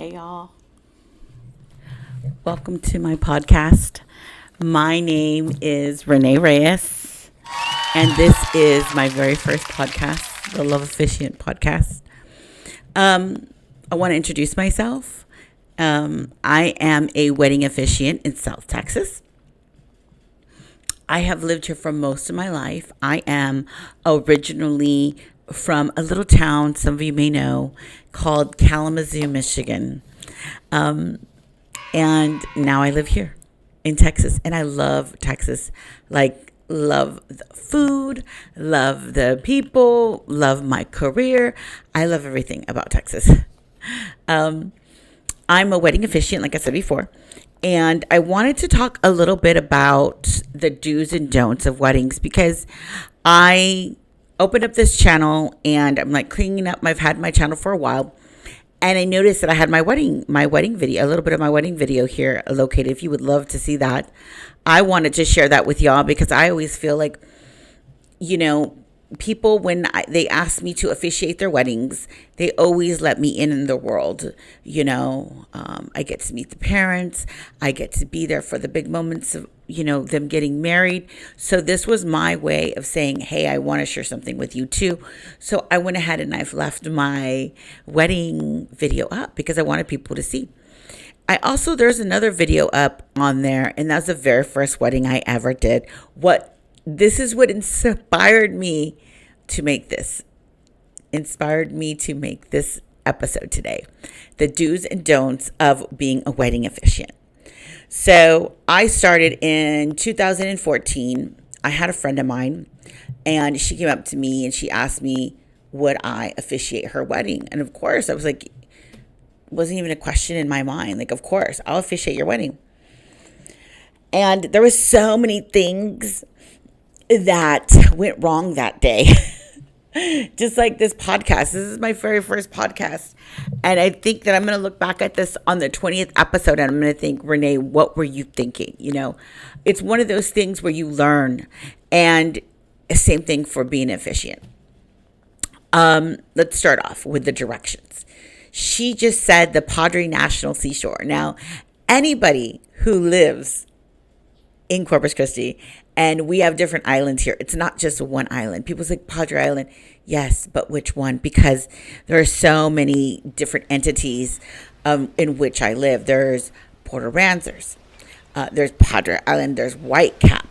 Hey, y'all. Welcome to my podcast. My name is Renee Reyes, and this is my very first podcast, the Love Officiant Podcast. I want to introduce myself. I am a wedding officiant in South Texas. I have lived here for most of my life. I am originally from a little town, some of you may know, called Kalamazoo, Michigan. And now I live here in Texas, and I love Texas. Love the food, love the people, love my career. I love everything about Texas. I'm a wedding officiant, like I said before. And I wanted to talk a little bit about the do's and don'ts of weddings because I opened up this channel and I'm like cleaning up. I've had my channel for a while, and I noticed that I had my wedding video, a little bit of my wedding video here located. If you would love to see that, I wanted to share that with y'all because I always feel like, people, when they ask me to officiate their weddings, they always let me in the world. I get to meet the parents. I get to be there for the big moments of, them getting married. So this was my way of saying, hey, I want to share something with you too. So I went ahead and I've left my wedding video up because I wanted people to see. There's another video up on there, and that's the very first wedding I ever did. This is what inspired me to make this episode today. The do's and don'ts of being a wedding officiant. So I started in 2014. I had a friend of mine, and she came up to me and she asked me, would I officiate her wedding? And of course, I was like, wasn't even a question in my mind. Like, of course, I'll officiate your wedding. And there was so many things that went wrong that day. Just like this podcast. This is my very first podcast. And I think that I'm going to look back at this on the 20th episode and I'm going to think, Renee, what were you thinking? It's one of those things where you learn. And same thing for being an officiant. Let's start off with the directions. She just said the Padre National Seashore. Now, anybody who lives in Corpus Christi, and we have different islands here. It's not just one island. People say Padre Island. Yes, but which one? Because there are so many different entities in which I live. There's Port Aransas. There's Padre Island. There's Whitecap.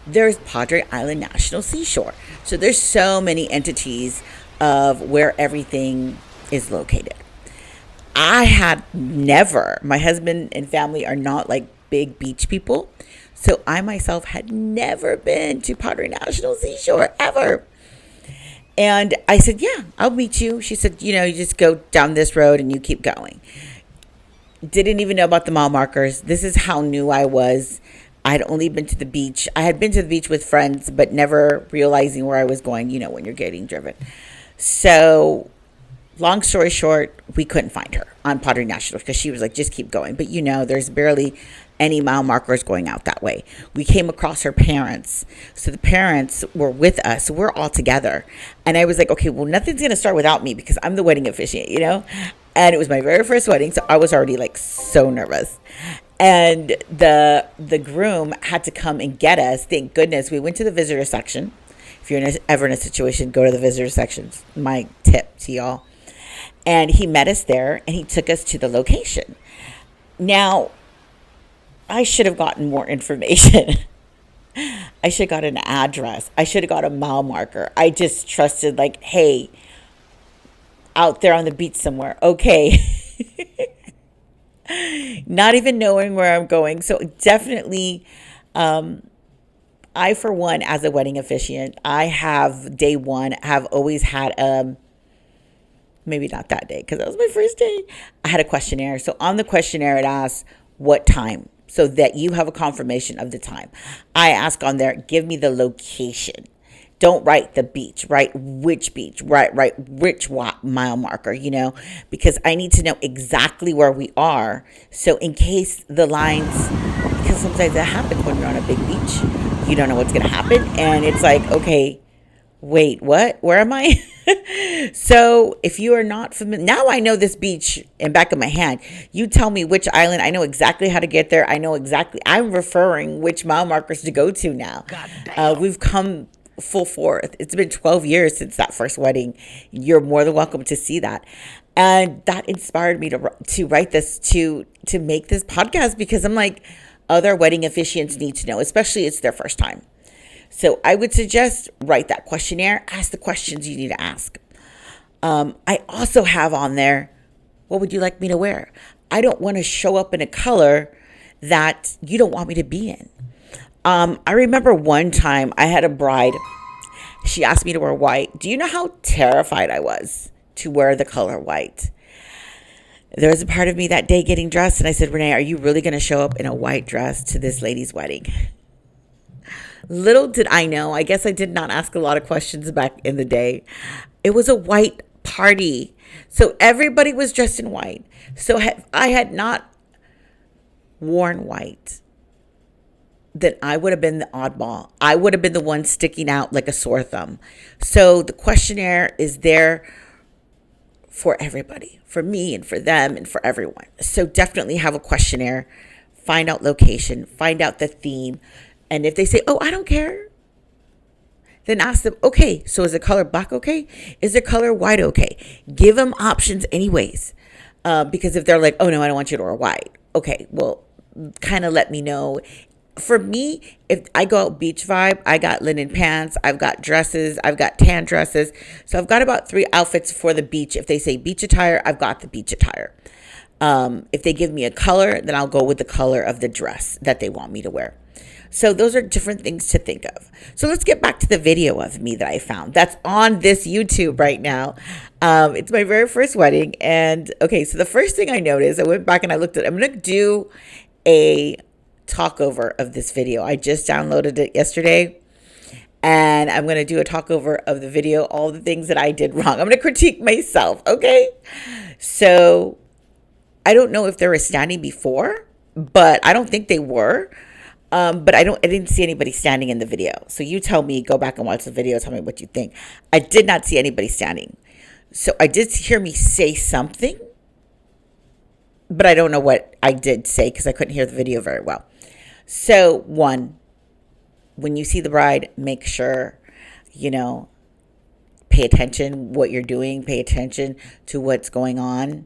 There's Padre Island National Seashore. So there's so many entities of where everything is located. My husband and family are not like big beach people. So I myself had never been to Padre National Seashore ever. And I said, yeah, I'll meet you. She said, you just go down this road and you keep going. Didn't even know about the mile markers. This is how new I was. I'd only been to the beach. I had been to the beach with friends, but never realizing where I was going, when you're getting driven. So long story short, we couldn't find her on Padre National because she was like, just keep going. But there's barely any mile markers going out that way. We came across her parents. So the parents were with us. So we're all together. And I was like, okay, well, nothing's going to start without me because I'm the wedding officiant, And it was my very first wedding. So I was already like so nervous. And the groom had to come and get us. Thank goodness. We went to the visitor section. If you're ever in a situation, go to the visitor section. My tip to y'all. And he met us there and he took us to the location. Now, I should have gotten more information. I should have got an address. I should have got a mile marker. I just trusted like, hey, out there on the beach somewhere. Okay. Not even knowing where I'm going. So definitely, I, for one, as a wedding officiant, I have day one, have always had maybe not that day because that was my first day. I had a questionnaire. So on the questionnaire, it asks what time so that you have a confirmation of the time. I ask on there, give me the location. Don't write the beach, write which beach, write which mile marker, because I need to know exactly where we are. So in case the lines, because sometimes that happens when you're on a big beach, you don't know what's going to happen. And it's like, okay, Wait, what? Where am I? So if you are not familiar, now I know this beach in back of my hand. You tell me which island. I know exactly how to get there. I know exactly. I'm referring which mile markers to go to now. We've come full forth. It's been 12 years since that first wedding. You're more than welcome to see that. And that inspired me to write this, to make this podcast, because I'm like, other wedding officiants need to know, especially it's their first time. So I would suggest write that questionnaire, ask the questions you need to ask. I also have on there, what would you like me to wear? I don't want to show up in a color that you don't want me to be in. I remember one time I had a bride. She asked me to wear white. Do you know how terrified I was to wear the color white? There was a part of me that day getting dressed, and I said, Renee, are you really going to show up in a white dress to this lady's wedding? Little did I know, I guess I did not ask a lot of questions back in the day. It was a white party. So everybody was dressed in white. So I had not worn white, then I would have been the oddball. I would have been the one sticking out like a sore thumb. So the questionnaire is there for everybody, for me and for them and for everyone. So definitely have a questionnaire, find out location, find out the theme. And if they say, oh, I don't care, then ask them, okay, so is the color black okay? Is the color white okay? Give them options anyways. Because if they're like, oh, no, I don't want you to wear white. Okay, well, kind of let me know. For me, if I go out beach vibe, I got linen pants, I've got dresses, I've got tan dresses. So I've got about 3 outfits for the beach. If they say beach attire, I've got the beach attire. If they give me a color, then I'll go with the color of the dress that they want me to wear. So those are different things to think of. So let's get back to the video of me that I found. That's on this YouTube right now. It's my very first wedding. And okay, so the first thing I noticed, I went back and I looked at, I'm going to do a talk over of this video. I just downloaded it yesterday. And I'm going to do a talk over of the video, all the things that I did wrong. I'm going to critique myself, okay? So I don't know if they were standing before, but I don't think they were. But I didn't see anybody standing in the video. So you tell me, go back and watch the video, tell me what you think. I did not see anybody standing. So I did hear me say something, but I don't know what I did say because I couldn't hear the video very well. So 1, when you see the bride, make sure, pay attention what you're doing, pay attention to what's going on.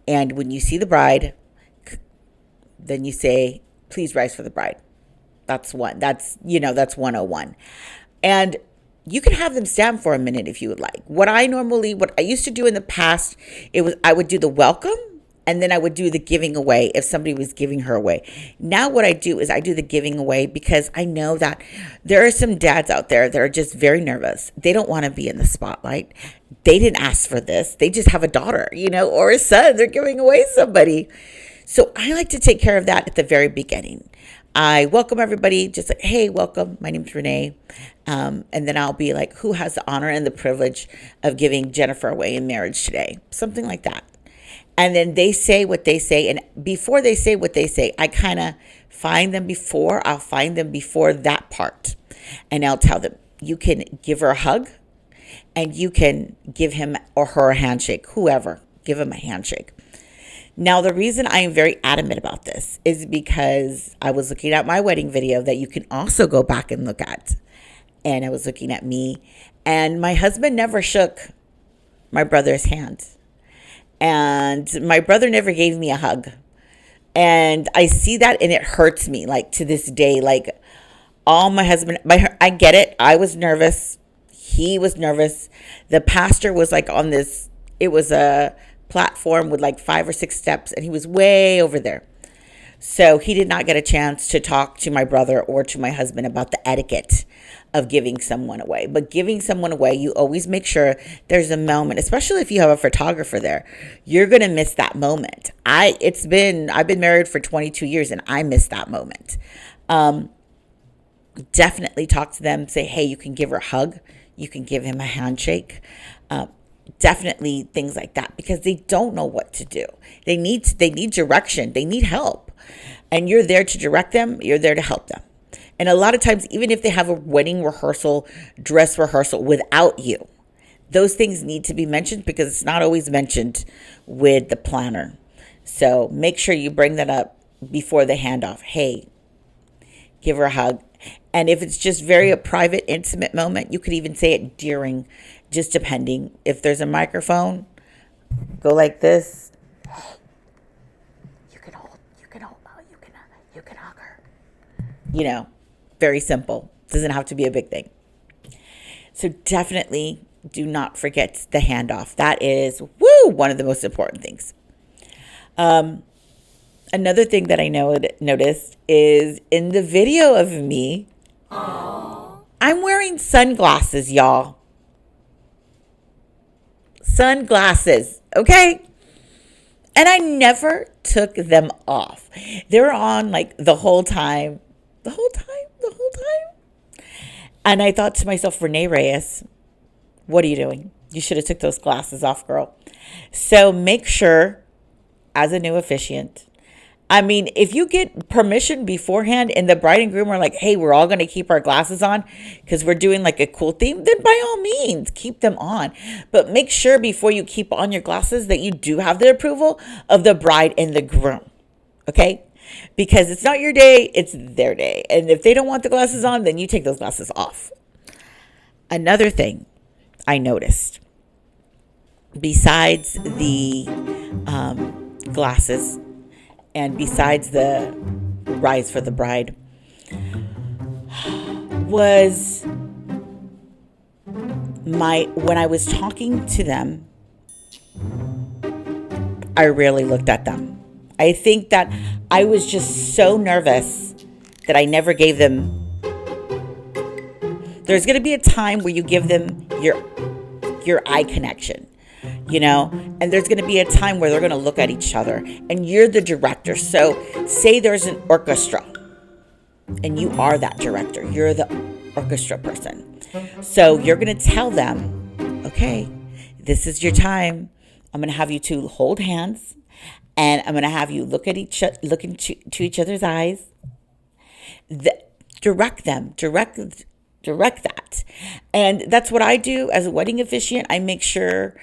And when you see the bride, then you say, please rise for the bride. That's one. That's 101. And you can have them stand for a minute if you would like. What I used to do in the past, I would do the welcome and then I would do the giving away if somebody was giving her away. Now what I do is I do the giving away because I know that there are some dads out there that are just very nervous. They don't want to be in the spotlight. They didn't ask for this. They just have a daughter, or a son. They're giving away somebody. So I like to take care of that at the very beginning. I welcome everybody, just like, hey, welcome. My name's Renee. And then I'll be like, who has the honor and the privilege of giving Jennifer away in marriage today? Something like that. And then they say what they say. And before they say what they say, I kind of I'll find them before that part. And I'll tell them, you can give her a hug and you can give him or her a handshake, whoever, give him a handshake. Now, the reason I am very adamant about this is because I was looking at my wedding video that you can also go back and look at. And I was looking at me, and my husband never shook my brother's hand. And my brother never gave me a hug. And I see that and it hurts me, like to this day. Like, I get it. I was nervous. He was nervous. The pastor was like on this, it was a platform with like 5 or 6 steps, and he was way over there. So he did not get a chance to talk to my brother or to my husband about the etiquette of giving someone away. But giving someone away, you always make sure there's a moment, especially if you have a photographer there. You're going to miss that moment. I've been married for 22 years and I missed that moment. Definitely talk to them, say, hey, you can give her a hug. You can give him a handshake. Definitely things like that, because they don't know what to do. They need direction. They need help. And you're there to direct them. You're there to help them. And a lot of times, even if they have a wedding rehearsal, dress rehearsal without you, those things need to be mentioned because it's not always mentioned with the planner. So make sure you bring that up before the handoff. Hey, give her a hug. And if it's just very a private, intimate moment, you could even say it during, just depending. If there's a microphone, go like this. You can hug her. Very simple. Doesn't have to be a big thing. So definitely do not forget the handoff. That is, one of the most important things. Another thing that I noticed is in the video of me, I'm wearing sunglasses, y'all. Sunglasses, okay? And I never took them off. They were on like the whole time. And I thought to myself, Renee Reyes, what are you doing? You should have took those glasses off, girl. So make sure, as a new officiant, if you get permission beforehand and the bride and groom are like, hey, we're all going to keep our glasses on because we're doing like a cool theme, then by all means, keep them on. But make sure before you keep on your glasses that you do have the approval of the bride and the groom, okay? Because it's not your day, it's their day. And if they don't want the glasses on, then you take those glasses off. Another thing I noticed, besides the glasses, and besides the rise for the bride, was when I was talking to them, I rarely looked at them. I think that I was just so nervous that I never gave them. There's going to be a time where you give them your eye connection. And there's going to be a time where they're going to look at each other and you're the director. So say there's an orchestra and you are that director. You're the orchestra person. So you're going to tell them, okay, this is your time. I'm going to have you two hold hands and I'm going to have you look into each other's eyes. Direct them, direct that. And that's what I do as a wedding officiant. I make sure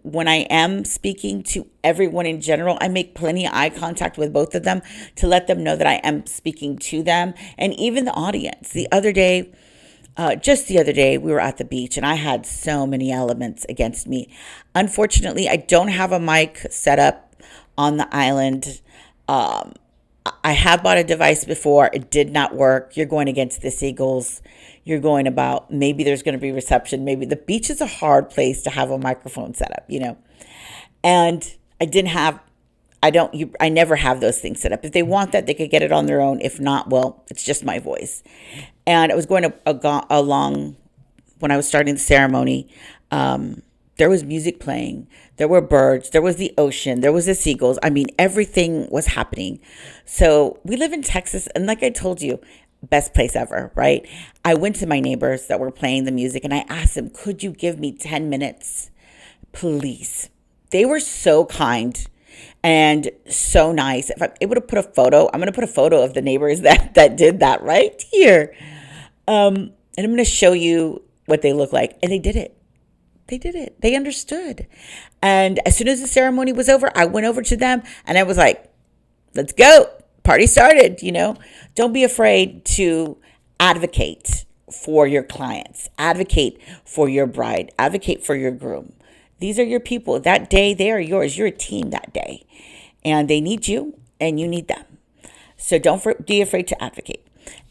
when I am speaking to everyone in general, I make plenty of eye contact with both of them to let them know that I am speaking to them and even the audience. Just the other day, we were at the beach and I had so many elements against me. Unfortunately, I don't have a mic set up on the island. I have bought a device before. It did not work. You're going against the seagulls. You're going about, maybe there's going to be reception. Maybe the beach is a hard place to have a microphone set up, And I never have those things set up. If they want that, they could get it on their own. If not, well, it's just my voice. And I was going along when I was starting the ceremony. There was music playing. There were birds. There was the ocean. There was the seagulls. Everything was happening. So we live in Texas. And like I told you, best place ever, right? I went to my neighbors that were playing the music and I asked them, could you give me 10 minutes, please? They were so kind and so nice. If I'm able to put a photo, I'm going to put a photo of the neighbors that did that right here. And I'm going to show you what they look like. And they did it. They understood. And as soon as the ceremony was over, I went over to them and I was like, let's go. Party started, Don't be afraid to advocate for your clients. Advocate for your bride. Advocate for your groom. These are your people. That day, they are yours. You're a team that day. And they need you and you need them. So don't be afraid to advocate.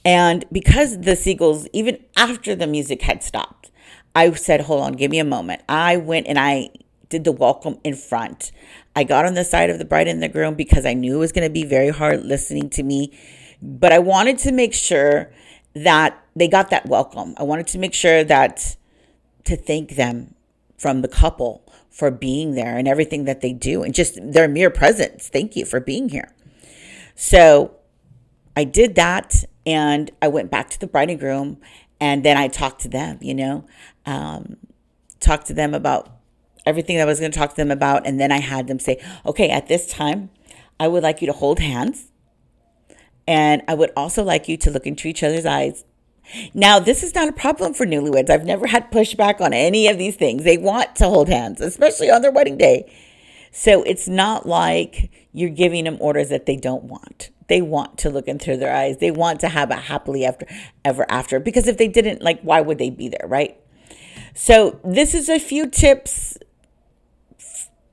And because the seagulls, even after the music had stopped, I said, hold on, give me a moment. I went and I did the welcome in front. I got on the side of the bride and the groom because I knew it was going to be very hard listening to me. But I wanted to make sure that they got that welcome. I wanted to make sure to thank them from the couple for being there and everything that they do and just their mere presence. Thank you for being here. So I did that and I went back to the bride and groom and then I talked to them, talked to them about everything that I was going to talk to them about. And then I had them say, okay, at this time, I would like you to hold hands And I would also like you to look into each other's eyes. Now, this is not a problem for newlyweds. I've never had pushback on any of these things. They want to hold hands, especially on their wedding day. So it's not like you're giving them orders that they don't want. They want to look into their eyes. They want to have a happily ever after. Because if they didn't, like, why would they be there, right? So this is a few tips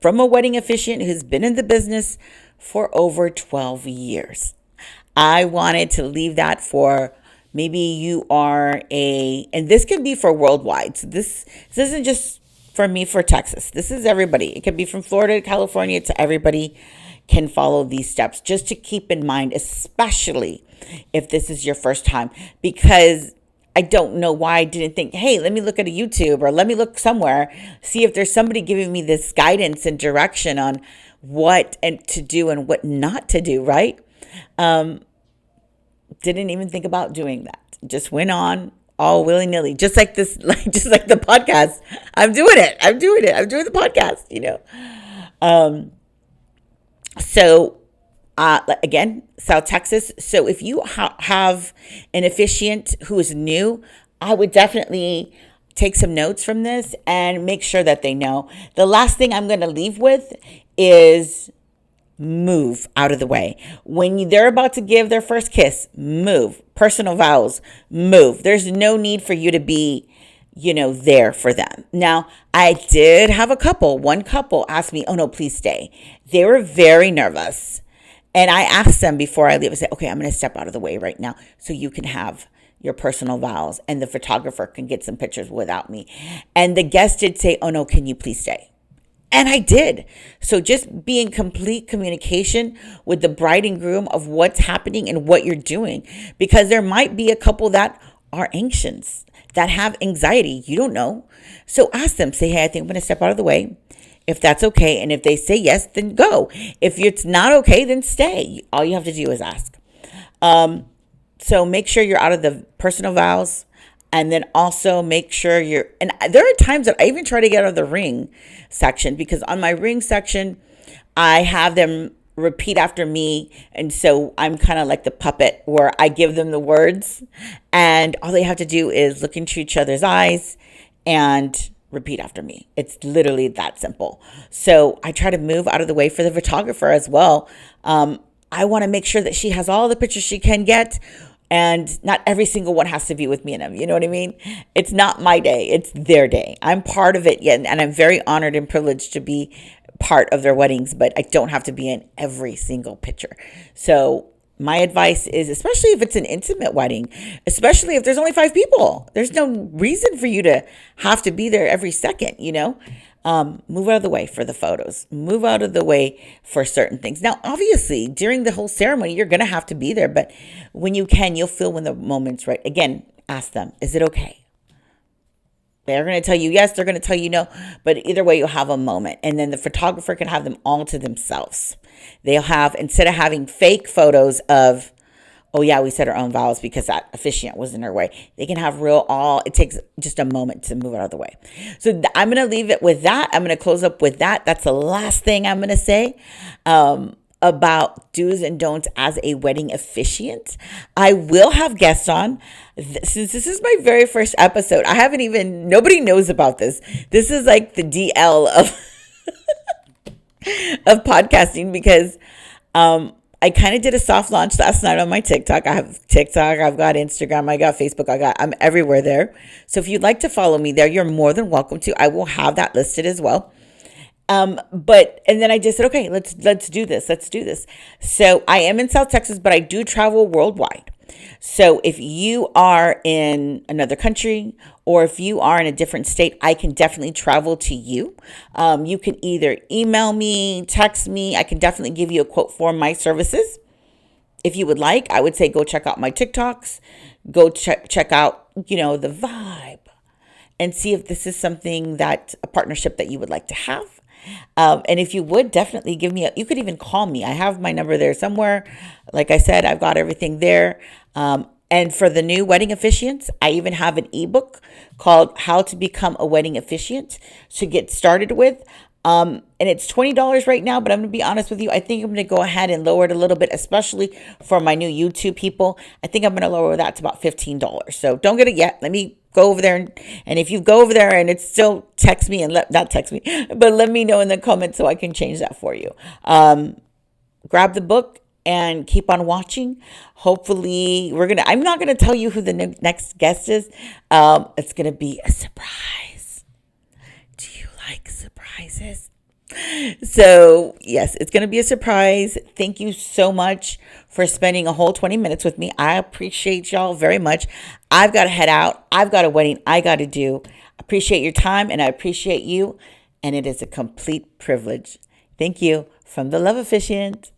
from a wedding officiant who's been in the business for over 12 years. I wanted to leave that for maybe you are and this can be for worldwide. So this isn't just for me for Texas. This is everybody. It can be from Florida to California to everybody can follow these steps just to keep in mind, especially if this is your first time, because I don't know why I didn't think, hey, let me look at a YouTube or let me look somewhere, see if there's somebody giving me this guidance and direction on what and to do and what not to do, right? Didn't even think about doing that. Just went on all willy-nilly, just like this, just like the podcast. I'm doing it. I'm doing the podcast, So again, South Texas. So if you have an officiant who is new, I would definitely take some notes from this and make sure that they know. The last thing I'm going to leave with is move out of the way. When they're about to give their first kiss, move. Personal vows, move. There's no need for you to be, there for them. Now, I did have one couple asked me, oh no, please stay. They were very nervous. And I asked them before I leave, I said, okay, I'm going to step out of the way right now so you can have your personal vows and the photographer can get some pictures without me. And the guest did say, oh no, can you please stay? And I did. So just be in complete communication with the bride and groom of what's happening and what you're doing, because there might be a couple that are anxious, that have anxiety. You don't know. So ask them, say, hey, I think I'm going to step out of the way. If that's okay. And if they say yes, then go. If it's not okay, then stay. All you have to do is ask. So make sure you're out of the personal vows. And then also make sure and there are times that I even try to get out of the ring section, because on my ring section, I have them repeat after me. And so I'm kind of like the puppet where I give them the words and all they have to do is look into each other's eyes and repeat after me. It's literally that simple. So I try to move out of the way for the photographer as well. I want to make sure that she has all the pictures she can get. And not every single one has to be with me and them. You know what I mean? It's not my day. It's their day. I'm part of it yet. And I'm very honored and privileged to be part of their weddings, but I don't have to be in every single picture. So my advice is, especially if it's an intimate wedding, especially if there's only 5 people, there's no reason for you to have to be there every second, move out of the way for the photos, move out of the way for certain things. Now, obviously, during the whole ceremony, you're going to have to be there, but when you can, you'll feel when the moment's right. Again, ask them, is it okay? They're going to tell you yes, they're going to tell you no, but either way, you'll have a moment. And then the photographer can have them all to themselves. They'll have, instead of having fake photos of, oh yeah, we said our own vows because that officiant was in her way, they can have it takes just a moment to move out of the way. So I'm going to leave it with that. I'm going to close up with that. That's the last thing I'm going to say about do's and don'ts as a wedding officiant. I will have guests on. Since this is my very first episode, nobody knows about this. This is like the DL of of podcasting, because I kind of did a soft launch last night on my TikTok. I have TikTok, I've got Instagram, I got Facebook, I'm everywhere there. So if you'd like to follow me there, you're more than welcome to. I will have that listed as well. And then I just said, okay, let's do this. Let's do this. So I am in South Texas, but I do travel worldwide. So if you are in another country or if you are in a different state, I can definitely travel to you. You can either email me, text me. I can definitely give you a quote for my services. If you would like, I would say go check out my TikToks, go check out, the vibe, and see if this is a partnership that you would like to have. And if you would, definitely you could even call me. I have my number there somewhere. Like I said, I've got everything there. And for the new wedding officiants, I even have an ebook called How to Become a Wedding Officiant to get started with. And it's $20 right now, but I'm going to be honest with you. I think I'm going to go ahead and lower it a little bit, especially for my new YouTube people. I think I'm going to lower that to about $15. So don't get it yet. Let me go over there. And if you go over there and it's still, text me and not text me, but let me know in the comments so I can change that for you. Grab the book and keep on watching. Hopefully I'm not going to tell you who the next guest is. It's going to be a surprise. Do you like surprises? So yes, it's going to be a surprise. Thank you so much for spending a whole 20 minutes with me. I appreciate y'all very much. I've got to head out. I've got a wedding I got to do. Appreciate your time and I appreciate you. And it is a complete privilege. Thank you from the Love Officiant.